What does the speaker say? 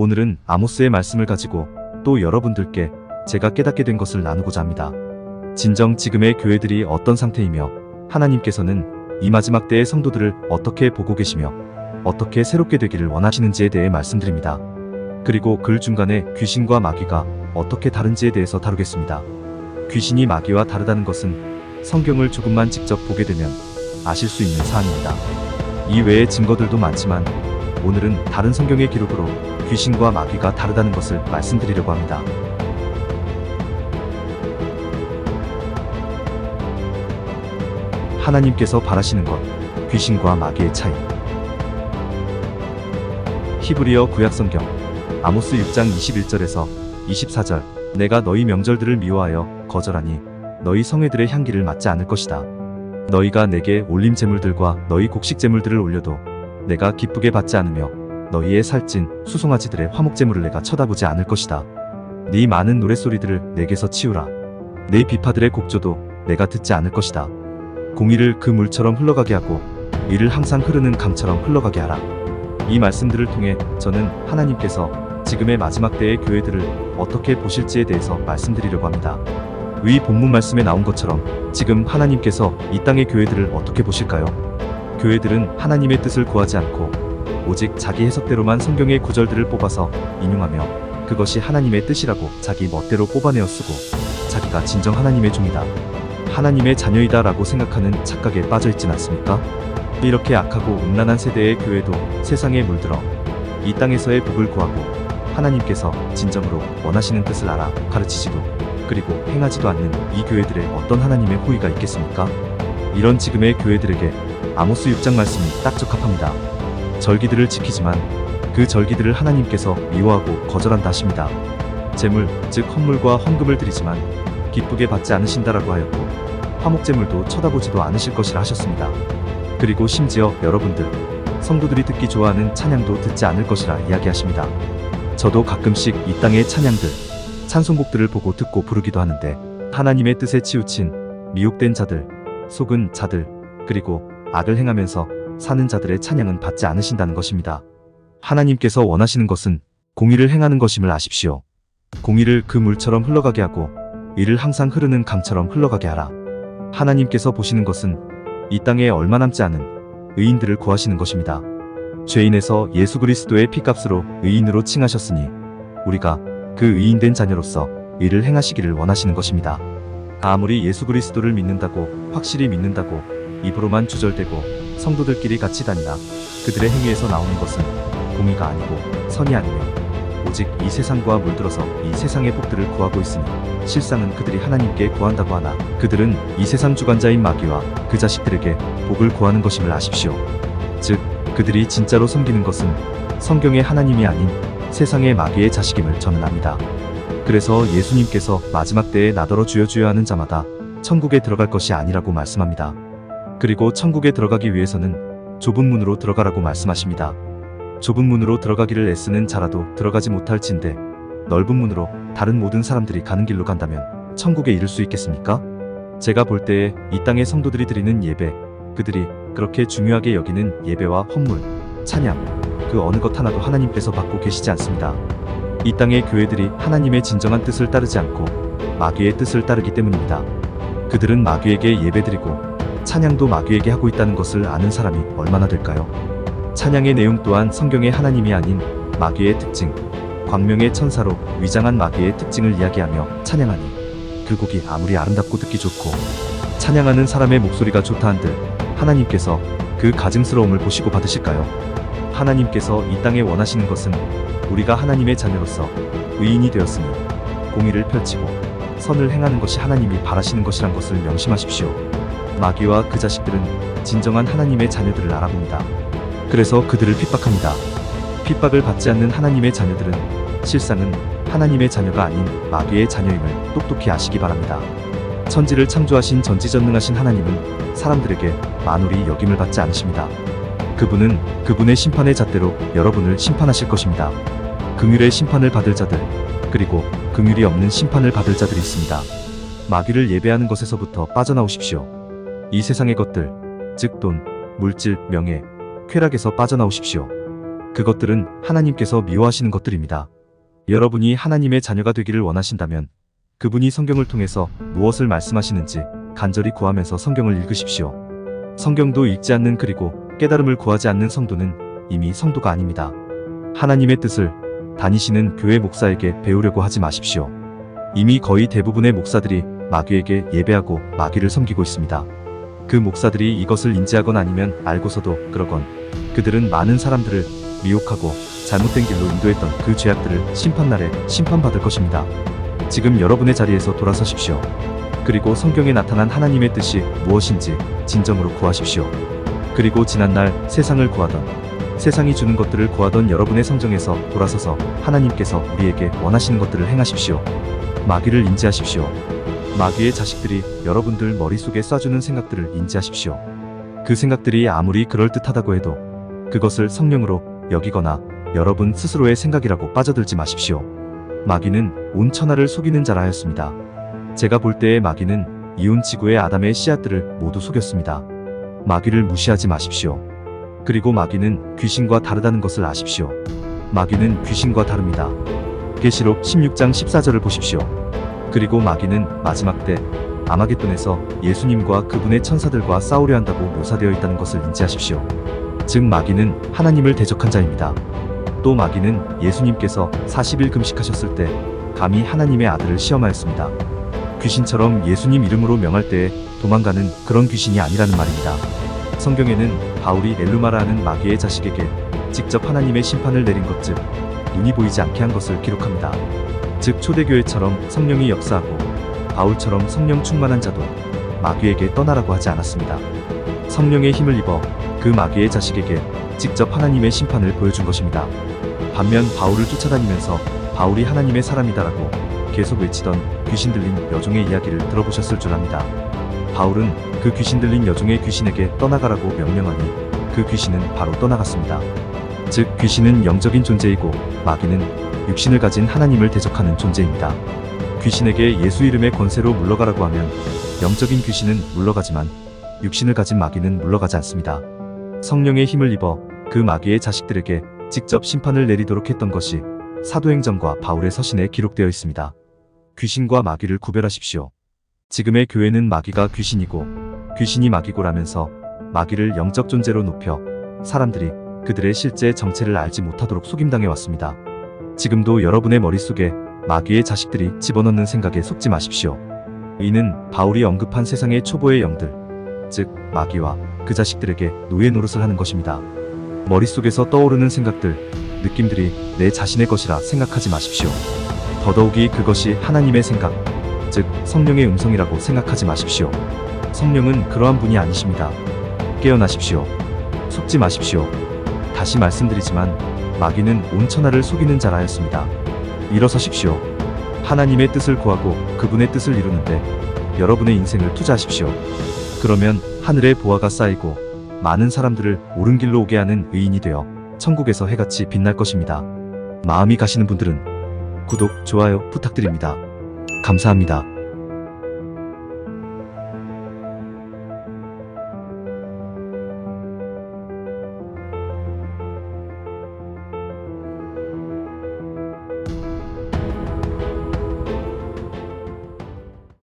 오늘은 아모스의 말씀을 가지고 또 여러분들께 제가 깨닫게 된 것을 나누고자 합니다. 진정 지금의 교회들이 어떤 상태이며 하나님께서는 이 마지막 때의 성도들을 어떻게 보고 계시며 어떻게 새롭게 되기를 원하시는지에 대해 말씀드립니다. 그리고 글 중간에 귀신과 마귀가 어떻게 다른지에 대해서 다루겠습니다. 귀신이 마귀와 다르다는 것은 성경을 조금만 직접 보게 되면 아실 수 있는 사안입니다. 이 외의 증거들도 많지만 오늘은 다른 성경의 기록으로 귀신과 마귀가 다르다는 것을 말씀드리려고 합니다. 하나님께서 바라시는 것, 귀신과 마귀의 차이. 히브리어 구약성경 아모스 6장 21절에서 24절 내가 너희 명절들을 미워하여 거절하니 너희 성회들의 향기를 맡지 않을 것이다. 너희가 내게 올림 제물들과 너희 곡식 제물들을 올려도 내가 기쁘게 받지 않으며 너희의 살찐 수송아지들의 화목 제물을 내가 쳐다보지 않을 것이다. 네 많은 노랫소리들을 내게서 치우라. 네 비파들의 곡조도 내가 듣지 않을 것이다. 공의를 그 물처럼 흘러가게 하고 이를 항상 흐르는 강처럼 흘러가게 하라. 이 말씀들을 통해 저는 하나님께서 지금의 마지막 때의 교회들을 어떻게 보실지에 대해서 말씀드리려고 합니다. 위 본문 말씀에 나온 것처럼 지금 하나님께서 이 땅의 교회들을 어떻게 보실까요? 교회들은 하나님의 뜻을 구하지 않고 오직 자기 해석대로만 성경의 구절들을 뽑아서 인용하며 그것이 하나님의 뜻이라고 자기 멋대로 뽑아내어 쓰고 자기가 진정 하나님의 종이다, 하나님의 자녀이다 라고 생각하는 착각에 빠져있진 않습니까? 이렇게 악하고 음란한 세대의 교회도 세상에 물들어 이 땅에서의 복을 구하고 하나님께서 진정으로 원하시는 뜻을 알아 가르치지도 그리고 행하지도 않는 이 교회들의 어떤 하나님의 호의가 있겠습니까? 이런 지금의 교회들에게 아모스 6장 말씀이 딱 적합합니다. 절기들을 지키지만 그 절기들을 하나님께서 미워하고 거절한다 하십니다. 제물, 즉 헌물과 헌금을 드리지만 기쁘게 받지 않으신다라고 하였고 화목제물도 쳐다보지도 않으실 것이라 하셨습니다. 그리고 심지어 여러분들, 성도들이 듣기 좋아하는 찬양도 듣지 않을 것이라 이야기하십니다. 저도 가끔씩 이 땅의 찬양들, 찬송곡들을 보고 듣고 부르기도 하는데 하나님의 뜻에 치우친 미혹된 자들, 속은 자들, 그리고 악을 행하면서 사는 자들의 찬양은 받지 않으신다는 것입니다. 하나님께서 원하시는 것은 공의를 행하는 것임을 아십시오. 공의를 그 물처럼 흘러가게 하고 이를 항상 흐르는 강처럼 흘러가게 하라. 하나님께서 보시는 것은 이 땅에 얼마 남지 않은 의인들을 구하시는 것입니다. 죄인에서 예수 그리스도의 피값으로 의인으로 칭하셨으니 우리가 그 의인된 자녀로서 의를 행하시기를 원하시는 것입니다. 아무리 예수 그리스도를 믿는다고 확실히 믿는다고 입으로만 주절대고 성도들끼리 같이 다니나 그들의 행위에서 나오는 것은 공의가 아니고 선이 아니며 오직 이 세상과 물들어서 이 세상의 복들을 구하고 있으니 실상은 그들이 하나님께 구한다고 하나 그들은 이 세상 주관자인 마귀와 그 자식들에게 복을 구하는 것임을 아십시오. 즉 그들이 진짜로 섬기는 것은 성경의 하나님이 아닌 세상의 마귀의 자식임을 저는 압니다. 그래서 예수님께서 마지막 때에 나더러 주여 주여 하는 자마다 천국에 들어갈 것이 아니라고 말씀합니다. 그리고 천국에 들어가기 위해서는 좁은 문으로 들어가라고 말씀하십니다. 좁은 문으로 들어가기를 애쓰는 자라도 들어가지 못할진대 넓은 문으로 다른 모든 사람들이 가는 길로 간다면 천국에 이를 수 있겠습니까? 제가 볼 때에 이 땅의 성도들이 드리는 예배, 그들이 그렇게 중요하게 여기는 예배와 헌물, 찬양, 그 어느 것 하나도 하나님께서 받고 계시지 않습니다. 이 땅의 교회들이 하나님의 진정한 뜻을 따르지 않고 마귀의 뜻을 따르기 때문입니다. 그들은 마귀에게 예배드리고 찬양도 마귀에게 하고 있다는 것을 아는 사람이 얼마나 될까요? 찬양의 내용 또한 성경의 하나님이 아닌 마귀의 특징, 광명의 천사로 위장한 마귀의 특징을 이야기하며 찬양하니 그 곡이 아무리 아름답고 듣기 좋고 찬양하는 사람의 목소리가 좋다 한들 하나님께서 그 가증스러움을 보시고 받으실까요? 하나님께서 이 땅에 원하시는 것은 우리가 하나님의 자녀로서 의인이 되었으니 공의를 펼치고 선을 행하는 것이 하나님이 바라시는 것이란 것을 명심하십시오. 마귀와 그 자식들은 진정한 하나님의 자녀들을 알아봅니다. 그래서 그들을 핍박합니다. 핍박을 받지 않는 하나님의 자녀들은 실상은 하나님의 자녀가 아닌 마귀의 자녀임을 똑똑히 아시기 바랍니다. 천지를 창조하신 전지전능하신 하나님은 사람들에게 만홀히 여김을 받지 않으십니다. 그분은 그분의 심판의 잣대로 여러분을 심판하실 것입니다. 긍휼의 심판을 받을 자들, 그리고 긍휼이 없는 심판을 받을 자들이 있습니다. 마귀를 예배하는 것에서부터 빠져나오십시오. 이 세상의 것들, 즉 돈, 물질, 명예, 쾌락에서 빠져나오십시오. 그것들은 하나님께서 미워하시는 것들입니다. 여러분이 하나님의 자녀가 되기를 원하신다면 그분이 성경을 통해서 무엇을 말씀하시는지 간절히 구하면서 성경을 읽으십시오. 성경도 읽지 않는 그리고 깨달음을 구하지 않는 성도는 이미 성도가 아닙니다. 하나님의 뜻을 다니시는 교회 목사에게 배우려고 하지 마십시오. 이미 거의 대부분의 목사들이 마귀에게 예배하고 마귀를 섬기고 있습니다. 그 목사들이 이것을 인지하건 아니면 알고서도 그러건 그들은 많은 사람들을 미혹하고 잘못된 길로 인도했던 그 죄악들을 심판날에 심판받을 것입니다. 지금 여러분의 자리에서 돌아서십시오. 그리고 성경에 나타난 하나님의 뜻이 무엇인지 진정으로 구하십시오. 그리고 지난날 세상을 구하던, 세상이 주는 것들을 구하던 여러분의 성정에서 돌아서서 하나님께서 우리에게 원하시는 것들을 행하십시오. 마귀를 인지하십시오. 마귀의 자식들이 여러분들 머릿속에 쏴주는 생각들을 인지하십시오. 그 생각들이 아무리 그럴듯하다고 해도 그것을 성령으로 여기거나 여러분 스스로의 생각이라고 빠져들지 마십시오. 마귀는 온 천하를 속이는 자라 하였습니다. 제가 볼 때의 마귀는 이온 지구의 아담의 씨앗들을 모두 속였습니다. 마귀를 무시하지 마십시오. 그리고 마귀는 귀신과 다르다는 것을 아십시오. 마귀는 귀신과 다릅니다. 계시록 16장 14절을 보십시오. 그리고 마귀는 마지막 때 아마겟돈에서 예수님과 그분의 천사들과 싸우려 한다고 묘사되어 있다는 것을 인지하십시오. 즉 마귀는 하나님을 대적한 자입니다. 또 마귀는 예수님께서 40일 금식하셨을 때 감히 하나님의 아들을 시험하였습니다. 귀신처럼 예수님 이름으로 명할 때에 도망가는 그런 귀신이 아니라는 말입니다. 성경에는 바울이 엘루마라 하는 마귀의 자식에게 직접 하나님의 심판을 내린 것, 즉 눈이 보이지 않게 한 것을 기록합니다. 즉 초대교회처럼 성령이 역사하고 바울처럼 성령 충만한 자도 마귀에게 떠나라고 하지 않았습니다. 성령의 힘을 입어 그 마귀의 자식에게 직접 하나님의 심판을 보여준 것입니다. 반면 바울을 쫓아다니면서 바울이 하나님의 사람이다라고 계속 외치던 귀신 들린 여종의 이야기를 들어보셨을 줄 압니다. 바울은 그 귀신 들린 여종의 귀신에게 떠나가라고 명령하니 그 귀신은 바로 떠나갔습니다. 즉 귀신은 영적인 존재이고 마귀는 육신을 가진 하나님을 대적하는 존재입니다. 귀신에게 예수 이름의 권세로 물러가라고 하면 영적인 귀신은 물러가지만 육신을 가진 마귀는 물러가지 않습니다. 성령의 힘을 입어 그 마귀의 자식들에게 직접 심판을 내리도록 했던 것이 사도행전과 바울의 서신에 기록되어 있습니다. 귀신과 마귀를 구별하십시오. 지금의 교회는 마귀가 귀신이고 귀신이 마귀고라면서 마귀를 영적 존재로 높여 사람들이 그들의 실제 정체를 알지 못하도록 속임당해 왔습니다. 지금도 여러분의 머릿속에 마귀의 자식들이 집어넣는 생각에 속지 마십시오. 이는 바울이 언급한 세상의 초보의 영들, 즉 마귀와 그 자식들에게 노예 노릇을 하는 것입니다. 머릿속에서 떠오르는 생각들, 느낌들이 내 자신의 것이라 생각하지 마십시오. 더더욱이 그것이 하나님의 생각, 즉 성령의 음성이라고 생각하지 마십시오. 성령은 그러한 분이 아니십니다. 깨어나십시오. 속지 마십시오. 다시 말씀드리지만 마귀는 온 천하를 속이는 자라 하였습니다. 일어서십시오. 하나님의 뜻을 구하고 그분의 뜻을 이루는데 여러분의 인생을 투자하십시오. 그러면 하늘의 보화가 쌓이고 많은 사람들을 옳은 길로 오게 하는 의인이 되어 천국에서 해같이 빛날 것입니다. 마음이 가시는 분들은 구독, 좋아요 부탁드립니다. 감사합니다.